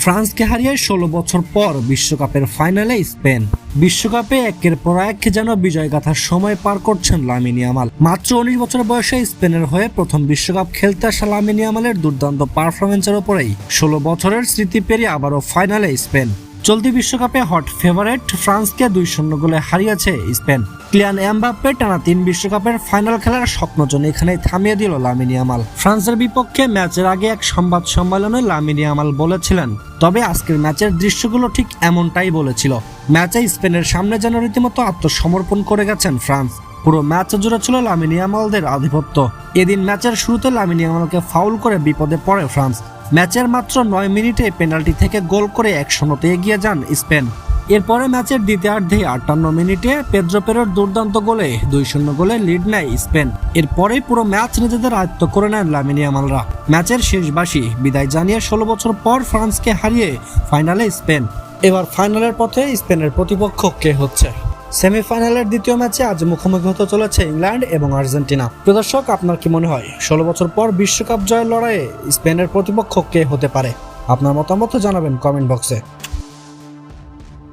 ফ্রান্সকে হারিয়ে 16 বছর পর বিশ্বকাপের ফাইনালে স্পেন। বিশ্বকাপে একের পর এক যেন বিজয়গাথার সময় পার করছেন লামিন ইয়ামাল। মাত্র 19 বছর বয়সে স্পেনের হয়ে প্রথম বিশ্বকাপ খেলতে আসা লামিন ইয়ামালের দুর্দান্ত পারফরমেন্সের উপরেই 16 বছরের স্মৃতি পেরিয়ে আবারও ফাইনালে স্পেন। চলতি বিশ্বকাপে হট ফেভারিট ফ্রান্সকে 2-0 গোলে হারিয়েছে স্পেন। কিলিয়ান এমবাপ্পে টানা 3 বিশ্বকাপের ফাইনাল খেলার স্বপ্নজন এখানেই থামিয়ে দিল লামিন ইয়ামাল। ফ্রান্সের বিপক্ষে ম্যাচের আগে এক সংবাদ সম্মেলনে লামিন ইয়ামাল বলেছিলেন, তবে আজকের ম্যাচের দৃশ্যগুলো ঠিক এমনটাই বলেছিল। ম্যাচে স্পেনের সামনে যেন রীতিমতো আত্মসমর্পণ করে গেছেন ফ্রান্স। পুরো ম্যাচ জুড়ে ছিল লামিন ইয়ামালদের আধিপত্য। এদিন ম্যাচের শুরুতে লামিন ইয়ামালকে ফাউল করে বিপদে পড়ে ফ্রান্স। ম্যাচের মাত্র 9 মিনিটে পেনাল্টি থেকে গোল করে 1-0 এগিয়ে যান স্পেন। এরপরে ম্যাচের দ্বিতীয়ার্ধে 58 মিনিটে পেদ্রো পেরোর দুর্দান্ত গোলে 2-0 গোলে লিড নেয় স্পেন। এরপরেই পুরো ম্যাচ নিজেদের আয়ত্ত করে নেন লামিন ইয়ামালরা। ম্যাচের শেষ বাঁশি বিদায় জানিয়ে 16 বছর পর ফ্রান্সকে হারিয়ে ফাইনালে স্পেন। এবার ফাইনালের পথে স্পেনের প্রতিপক্ষ কে হচ্ছে? সেমিফাইনালের দ্বিতীয় ম্যাচে আজ মুখোমুখি হতে চলেছে ইংল্যান্ড এবং আর্জেন্টিনা। প্রিয় দর্শক, আপনার কি মনে হয় 16 বছর পর বিশ্বকাপ জয়ের লড়াইয়ে স্পেনের প্রতিপক্ষ কে হতে পারে? আপনার মতামত জানাবেন কমেন্ট বক্সে।